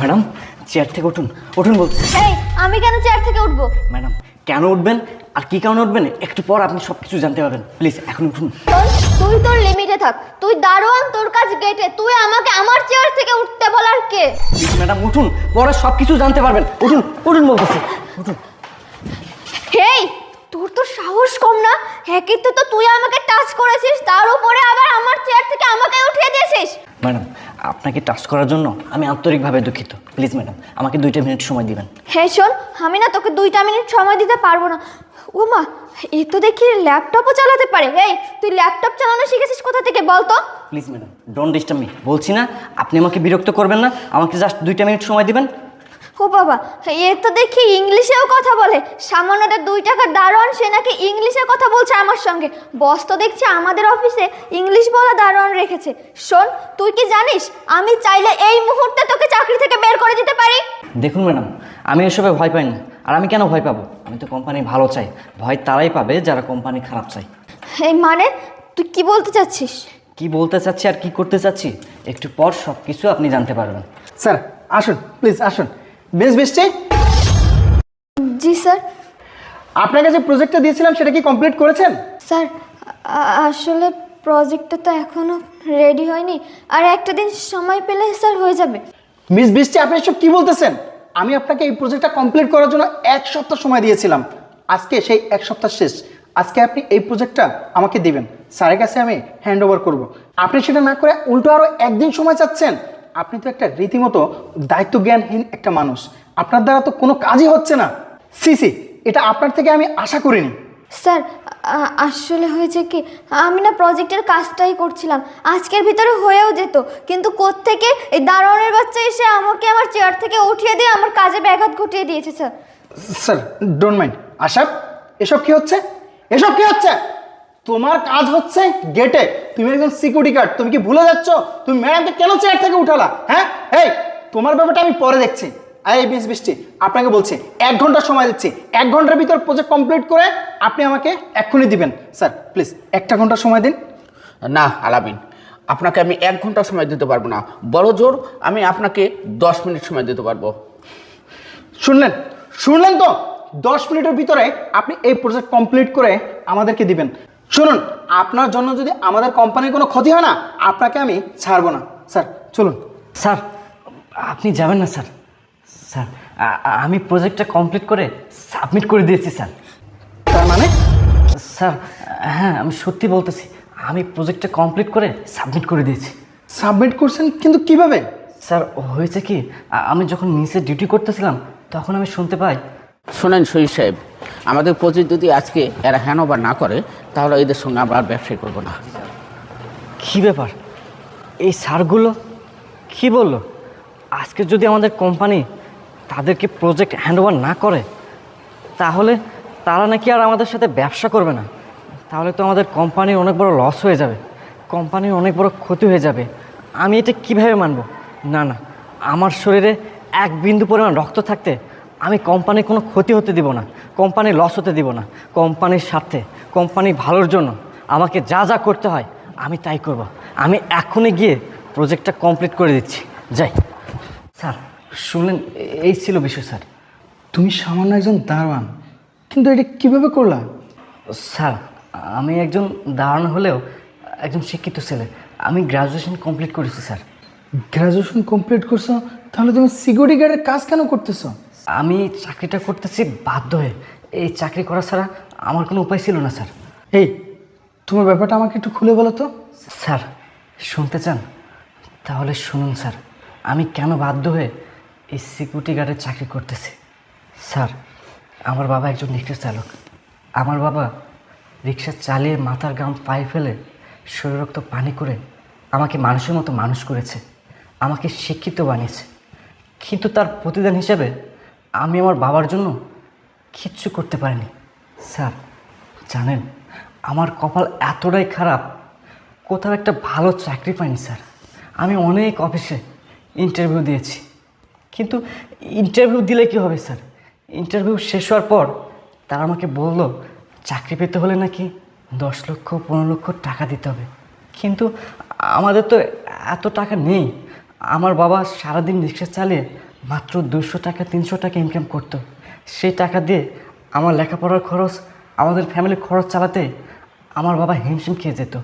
Madam chair থেকে উঠুন, উঠুন বলছি। এই আমি কেন চেয়ার থেকে উঠবো? ম্যাডাম কেন উঠবেন আর কি কারণে উঠবেন একটু পর আপনি সব কিছু জানতে পারবেন। প্লিজ এখন উঠুন। তুই তোর লিমিটে থাক। তুই দারোয়ান, তোর কাজ গেটে। তুই আমাকে আমার চেয়ার থেকে উঠতে বলার কে? প্লিজ ম্যাডাম উঠুন, পরে সব কিছু জানতে পারবেন। উঠুন উঠুন বলতেছি, উঠুন। হেই, তোর তো সাহস কম না? একই তো তুই আমাকে টাচ করেছিস, তার উপরে আবার আমার চেয়ার থেকে আমাকে উঠিয়ে দিয়েছিস। ম্যাডাম আপনাকে টাচ করার জন্য আমি আন্তরিকভাবে দুঃখিত। প্লিজ ম্যাডাম আমাকে 2 মিনিট সময় দিবেন। হ্যাঁ শোন, আমি না তোকে 2 মিনিট সময় দিতে পারবো না। ও মা, এ তো দেখি ল্যাপটপও চালাতে পারে। এই তুই ল্যাপটপ চালানো শিখেছিস কোথা থেকে বল তো? Please madam don't disturb me. বলছি না আপনি আমাকে বিরক্ত করবেন না, আমাকে জাস্ট 2 মিনিট সময় দিবেন। ও বাবা, এ তো দেখি ইংলিশেও কথা বলে। সামান্যটা 2 টাকার দারোয়ান, সে নাকি ইংলিশে কথা বলছে আমার সঙ্গে। বস তো দেখছি আমাদের অফিসে ইংলিশ বলা দারোয়ান রেখেছে। শোন, তুই কি জানিস আমি চাইলে এই মুহূর্তে তোকে চাকরি থেকে বের করে দিতে পারি? দেখুন ম্যাডাম আমি এসবে ভয় পাই না। আর আমি কেন ভয় পাবো? আমি তো কোম্পানি ভালো চাই। ভয় তারাই পাবে যারা কোম্পানি খারাপ চাই। এই মানে তুই কি বলতে চাচ্ছিস? কি বলতে চাচ্ছি আর কি করতে চাচ্ছি একটু পর সব কিছু আপনি জানতে পারবেন। স্যার আসুন, প্লিজ আসুন। বেশ বেশটি জি স্যার। আপনাকে যে প্রজেক্টটা দিয়েছিলাম সেটা কি কমপ্লিট করেছেন? স্যার আসলে প্রজেক্টটা তো এখনো রেডি হয়নি, আর একটা দিন সময় পেলে স্যার হয়ে যাবে। মিস বৃষ্টি, আপনি এসব কি বলতেছেন? আমি আপনাকে এই প্রজেক্টটা কমপ্লিট করার জন্য 1 সপ্তাহ সময় দিয়েছিলাম। আজকে সেই 1 সপ্তাহ শেষ। আজকে আপনি এই প্রজেক্টটা আমাকে দিবেন, স্যারের কাছে আমি হ্যান্ড ওভার করবো। আপনি সেটা না করে উল্টো আরও 1 দিন সময় চাচ্ছেন। আপনি তো একটা রীতিমতো দায়িত্ব জ্ঞানহীন একটা মানুষ। আপনার দ্বারা তো কোনো কাজই হচ্ছে না। সি, এটা আপনার থেকে আমি আশা করিনি। স্যার আসলে হয়েছে কি, আমি না প্রজেক্টের কাজটাই করছিলাম। আজকের ভিতরে হয়েও যেত, কিন্তু কোত্থেকে এই দারোয়ানের বাচ্চা এসে আমাকে আমার চেয়ার থেকে উঠিয়ে দিয়ে আমার কাজে ব্যাঘাত ঘটিয়ে দিয়েছে sir. Sir don't mind. Asha, এসব কি হচ্ছে? এসব কি হচ্ছে? তোমার কাজ হচ্ছে গেটে, তুমি একজন সিকিউরিটি গার্ড। তুমি কি ভুলে যাচ্ছ তুমি ম্যাডামকে কেন চেয়ার থেকে উঠালা? হ্যাঁ, এই তোমার ব্যাপারটা আমি পরে দেখছি। এই বৃষ্টি, আপনাকে বলছি 1 ঘন্টা সময় দিচ্ছি। 1 ঘন্টার ভিতর প্রজেক্ট কমপ্লিট করে আপনি আমাকে এক্ষুনি দিবেন। স্যার প্লিজ 1টা ঘন্টা সময় দিন। না আলামিন, আপনাকে আমি 1 ঘন্টা সময় দিতে পারবো না। বড় জোর আমি আপনাকে 10 মিনিট সময় দিতে পারবো। শুনলেন তো? 10 মিনিটের ভিতরে আপনি এই প্রজেক্ট কমপ্লিট করে আমাদেরকে দিবেন। শুনুন, আপনার জন্য যদি আমাদের কোম্পানির কোনো ক্ষতি হয় না, আপনাকে আমি ছাড়বো না। স্যার চলুন। স্যার আপনি যাবেন না স্যার। স্যার আমি প্রজেক্টটা কমপ্লিট করে সাবমিট করে দিয়েছি স্যার। তার মানে? স্যার হ্যাঁ আমি সত্যি বলতেছি, আমি প্রজেক্টটা কমপ্লিট করে সাবমিট করে দিয়েছি। সাবমিট করছেন? কিন্তু কিভাবে? স্যার হয়েছে কি, আমি যখন নিচে ডিউটি করতেছিলাম তখন আমি শুনতে পাই। শোনেন শহীদ সাহেব, আমাদের প্রজেক্ট যদি আজকে এরা হ্যান্ড ওভার না করে তাহলে এদের সঙ্গে আমরা আর ব্যবসায় করবো না। কী ব্যাপার, এই স্যারগুলো কী বললো? আজকে যদি আমাদের কোম্পানি তাদেরকে প্রজেক্ট হ্যান্ড ওভার না করে তাহলে তারা নাকি আর আমাদের সাথে ব্যবসা করবে না। তাহলে তো আমাদের কোম্পানির অনেক বড় লস হয়ে যাবে, কোম্পানির অনেক বড় ক্ষতি হয়ে যাবে। আমি এটা কিভাবে মানব? না না, আমার শরীরে 1 বিন্দু পরিমাণ রক্ত থাকতে আমি কোম্পানির কোনো ক্ষতি হতে দিব না, কোম্পানির লস হতে দিব না। কোম্পানির স্বার্থে, কোম্পানির ভালোর জন্য আমাকে যা যা করতে হয় আমি তাই করব। আমি এখনই গিয়ে প্রজেক্টটা কমপ্লিট করে দিচ্ছি, যাই। স্যার শুনলেন, এই ছিল বিষয় স্যার। তুমি সামান্য একজন দারোয়ান, কিন্তু এটা কিভাবে করলা? স্যার আমি একজন দারোয়ান হলেও একজন শিক্ষিত ছেলে। আমি গ্র্যাজুয়েশন কমপ্লিট করেছি স্যার। গ্র্যাজুয়েশন কমপ্লিট করছো, তাহলে তুমি সিকিউরিটি গার্ডের কাজ কেন করতেছো? আমি চাকরিটা করতেছি বাধ্য হয়ে। এই চাকরি করা ছাড়া আমার কোনো উপায় ছিল না স্যার। এই তোমার ব্যাপারটা আমাকে একটু খুলে বলো তো। স্যার শুনতে চান? তাহলে শুনুন স্যার, আমি কেন বাধ্য হয়ে এই সিকিউরিটি গার্ডের চাকরি করতেছি। স্যার আমার বাবা একজন রিক্সা চালক। আমার বাবা রিক্সা চালিয়ে মাথার ঘাম পায়ে ফেলে শরীর রক্ত পানি করে আমাকে মানুষের মতো মানুষ করেছে, আমাকে শিক্ষিত বানিয়েছে। কিন্তু তার প্রতিদান হিসেবে আমি আমার বাবার জন্য কিচ্ছু করতে পারিনি। স্যার জানেন, আমার কপাল এতটাই খারাপ, কোথাও একটা ভালো চাকরি পাইনি স্যার। আমি অনেক অফিসে ইন্টারভিউ দিয়েছি, কিন্তু ইন্টারভিউ দিলে কী হবে স্যার? ইন্টারভিউ শেষ হওয়ার পর তারা আমাকে বলল চাকরি পেতে হলে নাকি 10 লক্ষ 15 লক্ষ টাকা দিতে হবে। কিন্তু আমাদের তো এত টাকা নেই। আমার বাবা সারাদিন রিক্সা চালিয়ে মাত্র 200 টাকা 300 টাকা ইনকাম করতো। সেই টাকা দিয়ে আমার লেখাপড়ার খরচ, আমাদের ফ্যামিলির খরচ চালাতে আমার বাবা হিমশিম খেয়ে যেত।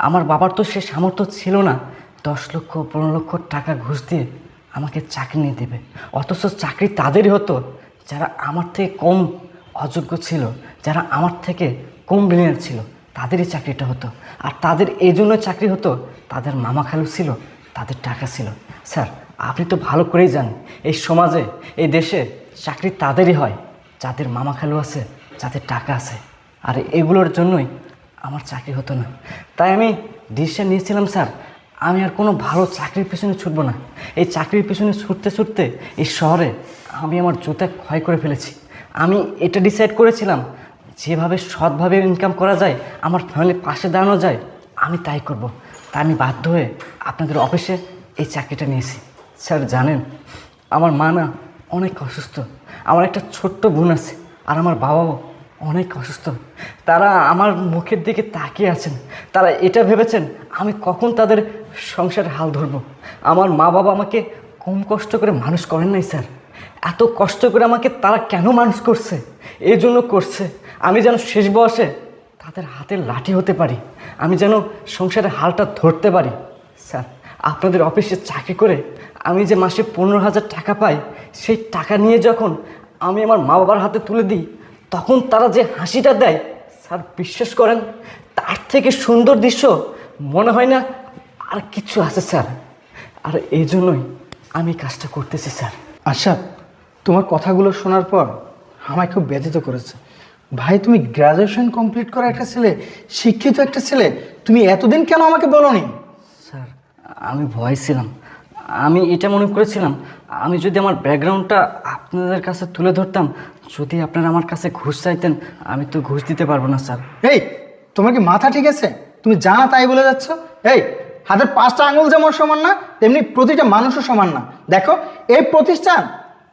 আমার বাবার তো সে সামর্থ্য ছিল না 10 লক্ষ 15 লক্ষ টাকা ঘুষ দিয়ে আমাকে চাকরি নিয়ে দেবে। অথচ চাকরি তাদেরই হতো যারা আমার থেকে কম অযোগ্য ছিল, যারা আমার থেকে কম ব্রিলিয়ান্ট ছিল, তাদেরই চাকরিটা হতো। আর তাদের এই জন্য চাকরি হতো, তাদের মামা খালু ছিল, তাদের টাকা ছিল। স্যার, আপনি তো ভালো করেই জানেন এই সমাজে, এই দেশে চাকরি তাদেরই হয় যাদের মামা খালু আছে, যাদের টাকা আছে। আর এগুলোর জন্যই আমার চাকরি হতো না। তাই আমি ডিসিশন নিয়েছিলাম, স্যার আমি আর কোনো ভালো চাকরির পেছনে ছুটবো না। এই চাকরির পেছনে ছুটতে ছুটতে এই শহরে আমি আমার জুতা ক্ষয় করে ফেলেছি। আমি এটা ডিসাইড করেছিলাম যেভাবে সৎভাবে ইনকাম করা যায়, আমার ফ্যামিলির পাশে দাঁড়ানো যায়, আমি তাই করব। তাই আমি বাধ্য হয়ে আপনাদের অফিসে এই চাকরিটা নিয়েছি। স্যার জানেন, আমার মা না অনেক অসুস্থ, আমার একটা ছোট্ট বোন আছে, আর আমার বাবাও অনেক অসুস্থ। তারা আমার মুখের দিকে তাকিয়ে আছেন, তারা এটা ভেবেছেন আমি কখন তাদের সংসারের হাল ধরবো। আমার মা বাবা আমাকে কম কষ্ট করে মানুষ করেন নাই স্যার। এত কষ্ট করে আমাকে তারা কেন মানুষ করছে? এই জন্য করছে আমি যেন শেষ বয়সে তাদের হাতের লাঠি হতে পারি, আমি যেন সংসারের হালটা ধরতে পারি। স্যার, আপনাদের অফিসে চাকরি করে আমি যে মাসে 15,000 টাকা পাই, সেই টাকা নিয়ে যখন আমি আমার মা বাবার হাতে তুলে দিই, তখন তারা যে হাসিটা দেয়, স্যার বিশ্বাস করেন তার থেকে সুন্দর দৃশ্য মনে হয় না আর কিছু আছে স্যার। আর এই জন্যই আমি কাজটা করতেছি স্যার। আচ্ছা, তোমার কথাগুলো শোনার পর আমায় খুব ব্যথিত করেছে। ভাই, তুমি গ্র্যাজুয়েশন কমপ্লিট করা একটা ছেলে, শিক্ষিত একটা ছেলে, তুমি এতদিন কেন আমাকে বলোনি? স্যার, আমি ভয় ছিলাম। আমি এটা মনে করেছিলাম আমি যদি আমার ব্যাকগ্রাউন্ডটা আপনাদের কাছে তুলে ধরতাম, যদি আপনারা আমার কাছে ঘুষ চাইতেন, আমি তো ঘুষ দিতে পারবো না স্যার। এই, তোমার কি মাথা ঠিক আছে? তুমি জানা তাই বলে যাচ্ছ? এই, হাতের 5টা আঙুল যেমন সমান না, তেমনি প্রতিটা মানুষও সমান না। দেখো, এই প্রতিষ্ঠান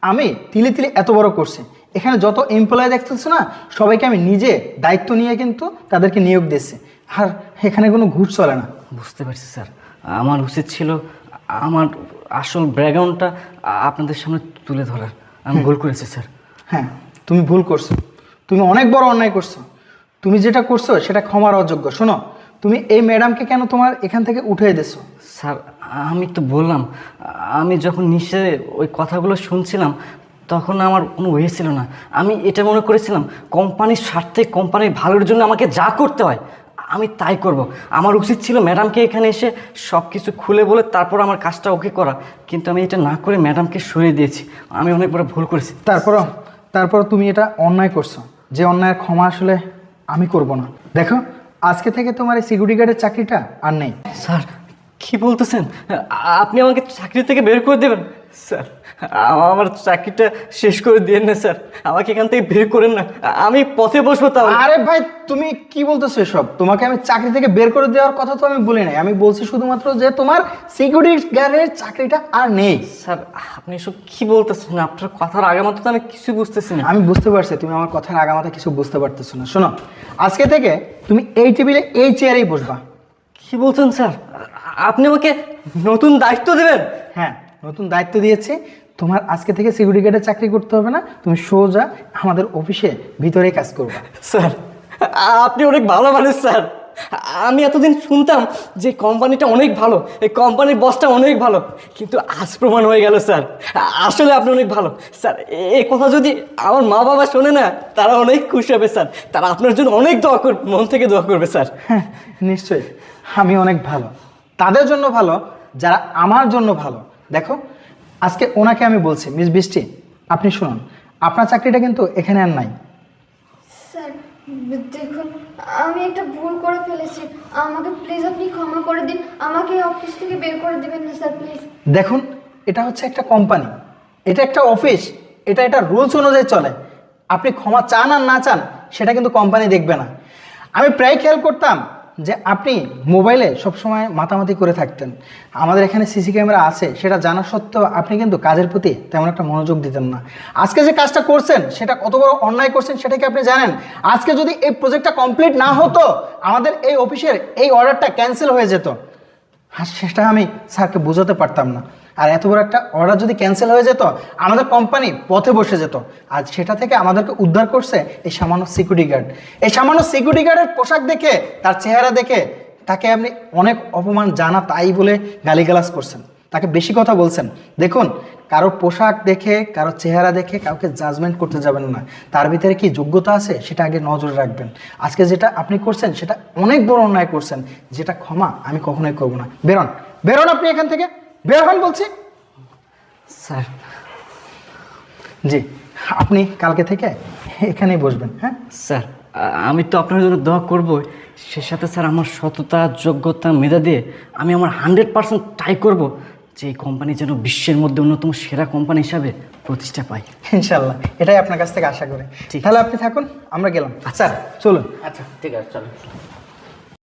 আমি তিলে তিলে এত বড় করছি। এখানে যত এমপ্লয় দেখতেছো না, সবাইকে আমি নিজে দায়িত্ব নিয়ে কিন্তু তাদেরকে নিয়োগ দিচ্ছি। আর এখানে কোনো ঘুষ চলে না। বুঝতে পারছি স্যার, আমার উচিত ছিল আমার আসল ব্যাকগ্রাউন্ডটা আপনাদের সামনে তুলে ধরার। আমি ভুল করেছি স্যার। হ্যাঁ, তুমি ভুল করছো, তুমি অনেক বড় অন্যায় করছো। তুমি যেটা করছো সেটা ক্ষমার অযোগ্য। শোনো, তুমি এই ম্যাডামকে কেন তোমার এখান থেকে উঠিয়ে দিছো? স্যার, আমি তো বললাম, আমি যখন নিচে ওই কথাগুলো শুনছিলাম তখন আমার কোনো ওয়ে ছিল না। আমি এটা মনে করেছিলাম কোম্পানির স্বার্থে, কোম্পানির ভালোর জন্য আমাকে যা করতে হয় আমি তাই করব। আমার উচিত ছিল ম্যাডামকে এখানে এসে সব কিছু খুলে বলে তারপর আমার কাজটা ওকে করা, কিন্তু আমি এটা না করে ম্যাডামকে সরিয়ে দিয়েছি। আমি অনেক বড় ভুল করেছি। তারপর তুমি এটা অন্যায় করছো, যে অন্যায়ের ক্ষমা আসলে আমি করব না। দেখো, আজকে থেকে তোমার এই সিকিউরিটি গার্ডের চাকরিটা আর নেই। স্যার, কি বলতেছেন? আপনি আমাকে চাকরি থেকে বের করে দেবেন? স্যার, আমার চাকরিটা শেষ করে দিয়েন না স্যার, আমাকে এখান থেকে বের করেন না, আমি পথে বসবো। তাও আরে ভাই, তুমি কি বলতেছো এসব? তোমাকে আমি চাকরি থেকে বের করে দেওয়ার কথা তো আমি বলি নাই। আমি বলছি শুধুমাত্র যে তোমার সিকিউরিটি গার্ডের চাকরিটা আর নেই। স্যার, আপনি এসব কি বলতেছেন? আপনার কথার আগে মতো তো আমি কিছু বুঝতেছি না। আমি বুঝতে পারছি তুমি আমার কথার আগামাথা কিছু বুঝতে পারতেছো না। শোনো, আজকে থেকে তুমি এই টেবিলে, এই চেয়ারেই বসবা। কি বলছেন স্যার? আপনি আমাকে নতুন দায়িত্ব দেবেন? হ্যাঁ, নতুন দায়িত্ব দিয়েছি। তোমার আজকে থেকে সিকিউরিটি গার্ডের চাকরি করতে হবে না, তুমি সোজা আমাদের অফিসে ভিতরে কাজ করবা। স্যার, আপনি অনেক ভালো মানুষ স্যার। আমি এতদিন শুনতাম যে কোম্পানিটা অনেক ভালো, এই কোম্পানির বসটা অনেক ভালো, কিন্তু আজ প্রমাণ হয়ে গেল স্যার আসলে আপনি অনেক ভালো। স্যার, এই কথা যদি আমার মা বাবা শোনে না, তারা অনেক খুশি হবে স্যার, তারা আপনার জন্য অনেক দোয়া করবে, মন থেকে দোয়া করবে স্যার। হ্যাঁ, নিশ্চয়ই আমি অনেক ভালো, তাদের জন্য ভালো যারা আমার জন্য ভালো। দেখো, আজকে ওনাকে আমি বলছি, মিস বৃষ্টি আপনি শুনুন, আপনার চাকরিটা কিন্তু এখানে আর নাই। স্যার দেখুন, আমি একটা ভুল করে ফেলেছি, আমাকে প্লিজ আপনি ক্ষমা করে দিন, আমাকে অফিস থেকে বের করে দিবেন না স্যার প্লিজ। দেখুন, এটা হচ্ছে একটা কোম্পানি, এটা একটা অফিস, এটা রুলস অনুযায়ী চলে। আপনি ক্ষমা চান আর না চান সেটা কিন্তু কোম্পানি দেখবে না। আমি প্রায় খেয়াল করতাম যে আপনি মোবাইলে সবসময় মাতামাতি করে থাকতেন। আমাদের এখানে সিসি ক্যামেরা আছে সেটা জানা সত্ত্বেও আপনি কিন্তু কাজের প্রতি তেমন একটা মনোযোগ দিতেন না। আজকে যে কাজটা করছেন সেটা কত বড় অন্যায় করছেন সেটা কি আপনি জানেন? আজকে যদি এই প্রজেক্টটা কমপ্লিট না হতো, আমাদের এই অফিসের এই অর্ডারটা ক্যান্সেল হয়ে যেত। আর সেটা আমি স্যারকে বোঝাতে পারতাম না। আর এত বড় একটা অর্ডার যদি ক্যান্সেল হয়ে যেত, আমাদের কোম্পানি পথে বসে যেত। আর সেটা থেকে আমাদেরকে উদ্ধার করছে এই সামান্য সিকিউরিটি গার্ড। এই সামান্য সিকিউরিটি গার্ডের পোশাক দেখে, তার চেহারা দেখে তাকে আপনি অনেক অপমান জানা তাই বলে গালিগালাজ করছেন, তাকে বেশি কথা বলছেন। দেখুন, কারো পোশাক দেখে, কারো চেহারা দেখে কাউকে জাজমেন্ট করতে যাবেন না। তার ভিতরে কি যোগ্যতা আছে সেটা আগে নজরে রাখবেন। আজকে যেটা আপনি করছেন সেটা অনেক বড় অন্যায় করছেন, যেটা ক্ষমা আমি কখনোই করব না। বেরোন, বেরোন আপনি এখান থেকে, বের হন বলছি। স্যার জি, আপনি কালকে থেকে এখানেই বসবেন। হ্যাঁ স্যার, আমি তো আপনার জন্য দোয়া করব, সে সাথে স্যার আমার সততা, যোগ্যতা, মেধা দিয়ে আমি আমার 100% ট্রাই করব যে এই কোম্পানি যেন বিশ্বের মধ্যে অন্যতম সেরা কোম্পানি হিসাবে প্রতিষ্ঠা পায়। ইনশাল্লাহ, এটাই আপনার কাছ থেকে আশা করি। ঠিক আছে। তাহলে আপনি থাকুন, আমরা গেলাম। স্যার চলুন। আচ্ছা ঠিক আছে, চলো।